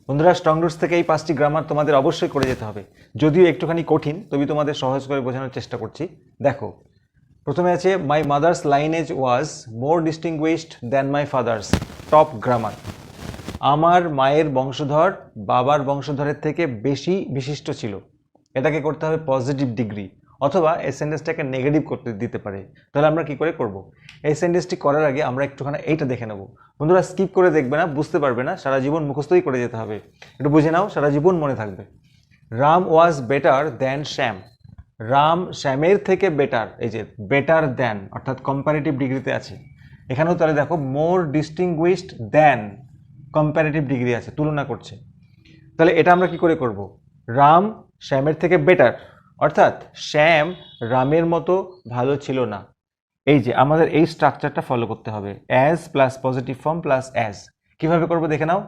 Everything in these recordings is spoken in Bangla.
বন্ধুরা, স্ট্রং রুটস থেকে এই 5টি গ্রামার তোমাদের অবশ্যই করে যেতে হবে, যদিও একটুখানি কঠিন, তবে তোমাদের সহজ করে বোঝানোর চেষ্টা করছি। দেখো, প্রথমে আছে my mother's lineage was more distinguished than my father's. Top grammar. আমার মায়ের বংশধর বাবার বংশধরের থেকে বেশি বিশিষ্ট ছিল। এটাকে করতে হবে পজিটিভ ডিগ্রি, অথবা এই সেন্টেন্সটাকে নেগেটিভ করতে দিতে পারে। তাহলে আমরা কি করে করব? এই সেন্টেন্সটি করার আগে আমরা একটুখানি এইটা দেখে নেব। বন্ধুরা, স্কিপ করে দেখবে না, বুঝতে পারবে না, সারা জীবন মুখস্থই করে যেতে হবে। একটু বুঝে নাও, সারা জীবন মনে থাকবে। রাম ওয়াজ বেটার দ্যান শ্যাম। রাম শ্যামের থেকে বেটার, এই যে বেটার দ্যান অর্থাৎ কম্পারেটিভ ডিগ্রিতে আছে। এখানেও তাহলে দেখো মোর ডিস্টিংগুইশড দ্যান, কম্পারেটিভ ডিগ্রি আছে, তুলনা করছে। তাহলে এটা আমরা কি করে করব? রাম শ্যামের থেকে বেটার, অর্থাৎ শ্যাম রামের মতো ভালো ছিল না। এই যে আমাদের এই স্ট্রাকচারটা ফলো করতে হবে, as plus positive form plus as. কিভাবে করব দেখে নাও।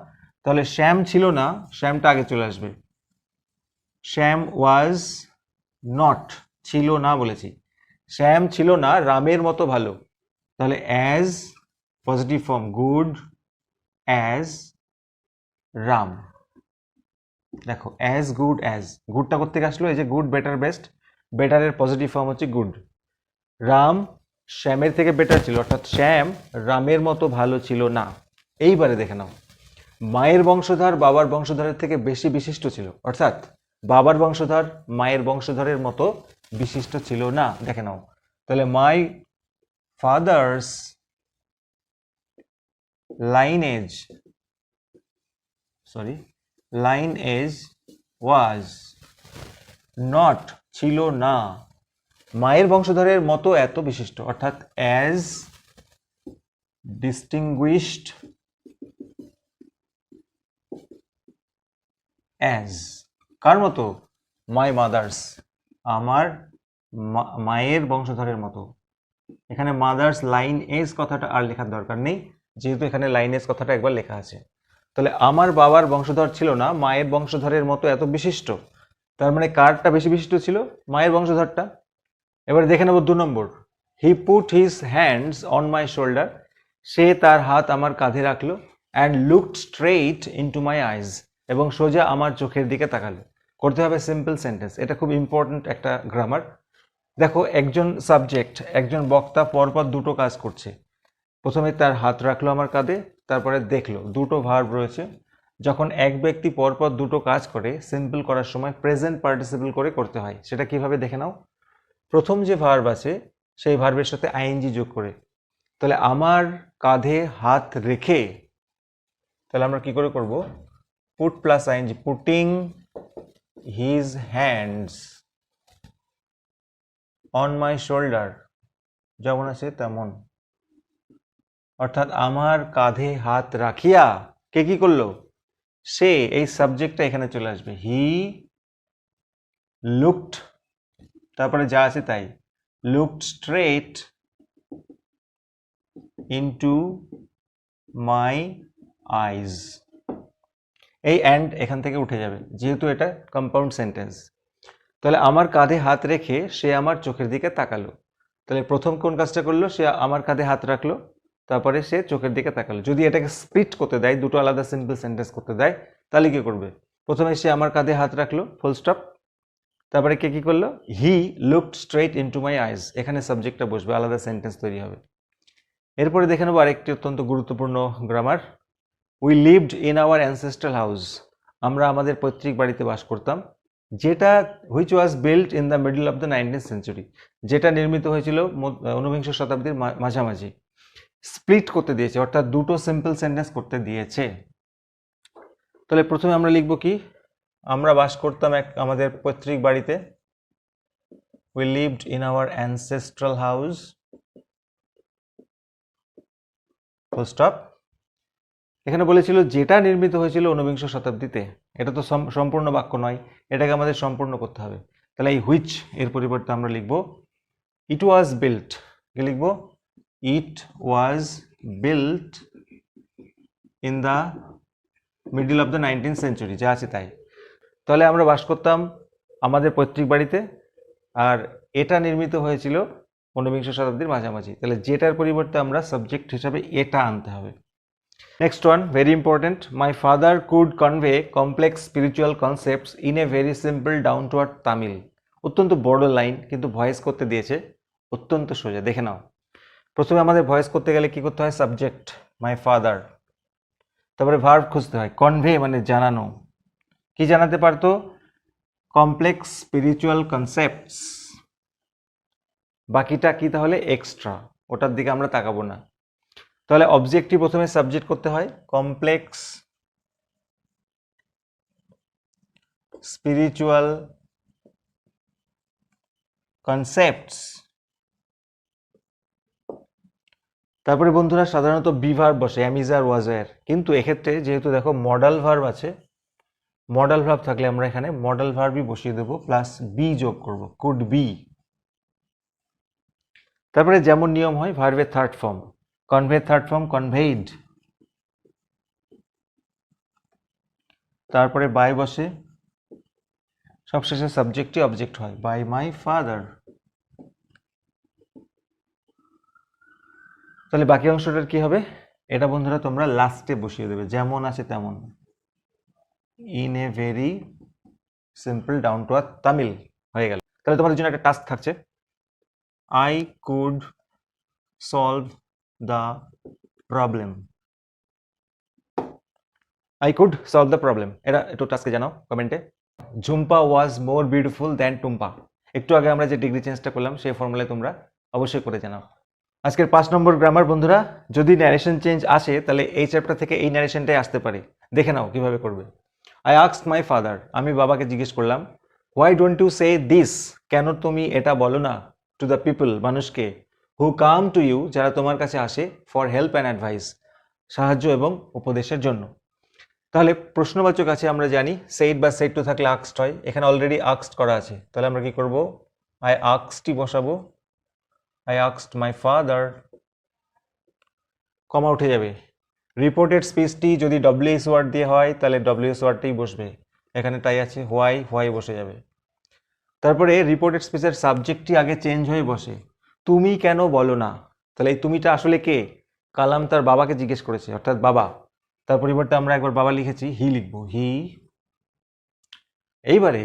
তাহলে শ্যাম ছিল না, শ্যামটা আগে চলে আসবে। শ্যাম ওয়াজ নট, ছিল না বলেছি। শ্যাম ছিল না রামের মতো ভালো। তাহলে as positive form good as Ram. দেখো, অ্যাজ গুড অ্যাজ, গুডটা করতে আসলো, এই যে গুড বেটার বেস্ট, বেটারের পজিটিভ ফর্ম হচ্ছে গুড। রাম শ্যামের থেকে বেটার ছিল, অর্থাৎ শ্যাম রামের মতো ভালো ছিল না। এইবারে দেখে নাও, মায়ের বংশধর বাবার বংশধরের থেকে বেশি বিশিষ্ট ছিল, অর্থাৎ বাবার বংশধর মায়ের বংশধরের মতো বিশিষ্ট ছিল না। দেখে নাও, তাহলে my father's Laneige was not, ছিল না মায়ের বংশধরের মতো এত বিশিষ্ট, অর্থাৎ অ্যাজ ডিস্টিংগুইশড অ্যাজ, কার মতো? মাই মাদার্স, আমার মায়ের বংশধরের মতো। এখানে মাদার্স লাইন এজ কথাটা আর লেখার দরকার নেই, যেহেতু এখানে লাইন এজ কথাটা একবার লেখা আছে। তাহলে আমার বাবার বংশধর ছিল না মায়ের বংশধরের মতো এত বিশিষ্ট, তার মানে কারটা বেশি বিশিষ্ট ছিল? মায়ের বংশধরটা। এবারে দেখে নেব 2 number, he put his hands on my shoulder. সে তার হাত আমার কাঁধে রাখলো, and looked straight into my eyes, এবং সোজা আমার চোখের দিকে তাকালো। করতে হবে সিম্পল সেন্টেন্স, এটা খুব ইম্পর্ট্যান্ট একটা গ্রামার। দেখো, একজন সাবজেক্ট, একজন বক্তা পরপর দুটো কাজ করছে। প্রথমে তার হাত রাখলো আমার কাঁধে, তারপরে দেখলো, দুটো ভার্ব রয়েছে। যখন এক ব্যক্তি পরপর দুটো কাজ করে, সিম্পল করার সময় প্রেজেন্ট পার্টিসিপল করে করতে হয়। সেটা কিভাবে দেখে নাও। প্রথম যে ভার্ব আছে সেই ভার্বের সাথে আইএনজি যোগ করে। তাহলে আমার কাঁধে হাত রেখে, তাহলে আমরা কি করে করব? Put plus ING, putting his hands on my shoulder, যেমন আছে তেমন। অর্থাৎ আমার কাঁধে হাত রাখিয়া কে কি করলো? সে, এই সাবজেক্টটা এখানে চলে আসবে। হি লুকড, তারপরে যা আছে তাই, লুকড স্ট্রেট ইনটু মাই আইজ। এই অ্যান্ড এখান থেকে উঠে যাবে, যেহেতু এটা কম্পাউন্ড সেন্টেন্স। তাহলে আমার কাঁধে হাত রেখে সে আমার চোখের দিকে তাকালো। তাহলে প্রথম কোন কাজটা করলো? সে আমার কাঁধে হাত রাখলো, তারপরে সে চোখের দিকে তাকালো। যদি এটাকে স্প্লিট করতে দেয়, দুটো আলাদা সিম্পল সেন্টেন্স করতে দেয়, তাহলে কি করবে? প্রথমে সে আমার কাঁধে হাত রাখলো, ফুল স্টপ, তারপরে কে কি করলো? He looked straight into my eyes, এখানে সাবজেক্টটা বসবে, আলাদা সেন্টেন্স তৈরি হবে। এরপরে দেখে নেবো আরেকটি অত্যন্ত গুরুত্বপূর্ণ grammar, we lived in our ancestral house. আমরা আমাদের পৈতৃক বাড়িতে বাস করতাম, যেটা which was built in the middle of the 19th century, যেটা নির্মিত হয়েছিল 19বিংশ শতাব্দীর মাঝামাঝি। স্প্লিট করতে দিয়েছে, অর্থাৎ দুটো সিম্পল সেন্টেন্স করতে দিয়েছে। তাহলে প্রথমে আমরা লিখব কি? আমরা বাস করতাম আমাদের পৈতৃক বাড়িতে, we lived in our ancestral house, full stop. এখানে বলেছিল যেটা নির্মিত হয়েছিল 19বিংশ শতাব্দীতে, এটা তো সম্পূর্ণ বাক্য নয়, এটাকে আমাদের সম্পূর্ণ করতে হবে। তাহলে এই হুইচ এর পরিবর্তে আমরা লিখব ইট ওয়াজ বিল্ট। কি লিখব? It was built in the middle of the 19th century, যা আছে তাই। তাহলে আমরা বাস করতাম আমাদের পৈতৃক বাড়িতে, আর এটা নির্মিত হয়েছিল 19বিংশ শতাব্দীর মাঝামাঝি। তাহলে যেটার পরিবর্তে আমরা সাবজেক্ট হিসাবে এটা আনতে হবে। Next one, very important, my father could convey complex spiritual concepts in a very simple down to earth Tamil. অত্যন্ত বড় লাইন, কিন্তু ভয়েস করতে দিয়েছে অত্যন্ত সোজা, দেখে নাও। প্রথমে আমাদের ভয়েস করতে গেলে কি করতে হয়? সাবজেক্ট মাই ফাদার, তারপরে ভার্ব খুঁজতে হয়। কনভে মানে জানানো, কি জানাতে পারতো? Complex spiritual concepts. বাকিটা কি তাহলে? এক্সট্রা, ওটার দিকে আমরা তাকাবো না। তাহলে অবজেক্টটি প্রথমে সাবজেক্ট করতে হয়, কমপ্লেক্স স্পিরিচুয়াল কনসেপ্টস। তারপরে বন্ধুরা সাধারণত বি ভার্ব বসে, অ্যাম ইজ আর ওয়াজ এর, কিন্তু এক্ষেত্রে যেহেতু দেখো মডাল ভার্ব আছে, মডাল ভার্ব থাকলে আমরা এখানে মডাল ভার্বই বসিয়ে দেবো, প্লাস বি যোগ করব, কুড বি। তারপরে যেমন নিয়ম হয় ভার্বের third form, convey third form conveyed, তারপরে বাই বসে, সবশেষে সাবজেক্টই অবজেক্ট হয়, বাই মাই ফাদার। তাহলে বাকি অংশটার কি হবে? এটা বন্ধুরা তোমরা লাস্টে বসিয়ে দেবে, যেমন আছে তেমন, in a very simple down to earth Tamil, হয়ে গেল। তাহলে তোমাদের জন্য একটা টাস্ক থাকছে, I could solve the problem. I could solve the problem, এটা একটু টাস্কে জানাও কমেন্টে। ঝুম্পা ওয়াজ মোর বিউটিফুল দ্যান টুম্পা। একটু আগে আমরা যে ডিগ্রি চেঞ্জটা করলাম সেই ফর্মুলায় তোমরা অবশ্যই করে জানাও। আজকের 5 নম্বর গ্রামার বন্ধুরা, যদি ন্যারেশন চেঞ্জ আসে তাহলে এই চ্যাপ্টার থেকে এই ন্যারেশনটাই আসতে পারে, দেখে নাও কিভাবে করবে। আই আস্কড মাই ফাদার, আমি বাবাকে জিজ্ঞেস করলাম, why don't you say this, কেন তুমি এটা বলো না, টু দ্য পিপল, মানুষকে, হু কাম টু ইউ, যারা তোমার কাছে আসে, ফর হেল্প অ্যান্ড অ্যাডভাইস, সাহায্য এবং উপদেশের জন্য। তাহলে প্রশ্নবাচক আছে আমরা জানি, সেইড বা সেইড টু থাকলে আক্সড হয়, এখানে অলরেডি আক্সড করা আছে, তাহলে আমরা কি করব? আই আক্সডই বসাবো, আই আক্সড মাই ফাদার, কমা উঠে যাবে। রিপোর্টেড স্পিচটি যদি ডব্লিউএস ওয়ার্ড দিয়ে হয় তাহলে ডব্লিউএস ওয়ার্ডটাই বসবে, এখানে তাই আছে, হোয়াই, হোয়াই বসে যাবে। তারপরে রিপোর্টেড স্পিচের সাবজেক্টটি আগে চেঞ্জ হয়ে বসে, তুমি কেন বলো না, তাহলে এই তুমিটা আসলে কে? কালাম তার বাবাকে জিজ্ঞেস করেছে, অর্থাৎ বাবা, তার পরিবর্তে আমরা একবার বাবা লিখেছি, হি লিখবো, হি। এইবারে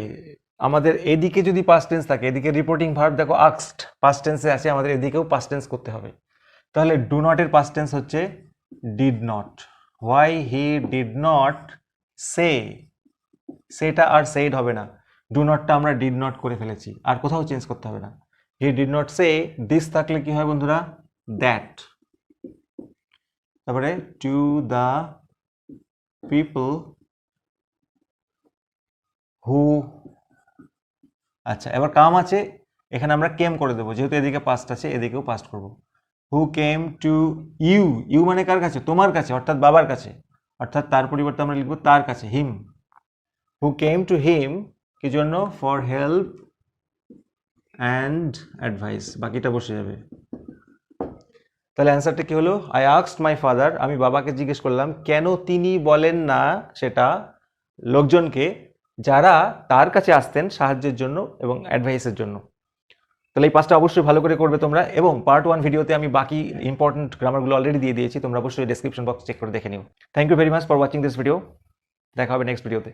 আমাদের এদিকে যদি পাস্ট টেন্স থাকে, এদিকে রিপোর্টিং ভার্ব দেখো আক্সড পাস্ট টেন্সে আছে, আমাদের এদিকেও পাস্ট টেন্স করতে হবে। তাহলে ডু নটের পাস্ট টেন্স হচ্ছে did not, why he did not say, সেটা আর সেইড হবে না, ডু নটটা আমরা ডিড নট করে ফেলেছি, আর কোথাও চেঞ্জ করতে হবে না। হি ডিড নট সে দিস থাকলে কি হয় বন্ধুরা? দ্যাট। তারপরে টু দ্য পিপল হু, আচ্ছা এবার কাম আছে, এখানে আমরা কেম করে দেবো, যেহেতু এদিকে পাস্ট আছে এদিকেও পাস্ট করব। হু কেম টু ইউ, ইউ মানে কার কাছে? তোমার কাছে, অর্থাৎ বাবার কাছে, অর্থাৎ তার পরিবর্তে আমরা লিখবো তার কাছে, হিম। হু কেম টু হিম কি জন্য? ফর হেল্প অ্যান্ড অ্যাডভাইস, বাকিটা বসে যাবে। তাহলে অ্যান্সারটা কি হলো? আই আস্কড মাই ফাদার, আমি বাবাকে জিজ্ঞেস করলাম কেন তিনি বলেন না সেটা লোকজনকে যারা তার কাছে আসতেন সাহায্যের জন্য এবং অ্যাডভাইসের জন্য। তাহলে এই পাঁচটা অবশ্যই ভালো করে করবে তোমরা, এবং পার্ট 1 ভিডিওতে আমি বাকি ইম্পর্টেন্ট গ্রামারগুলো অলরেডি দিয়ে দিয়েছি, তোমরা অবশ্যই ডেসক্রিপশন বক্স চেক করে দেখে নিও। Thank you very much for watching this video, দেখা হবে নেক্সট ভিডিওতে।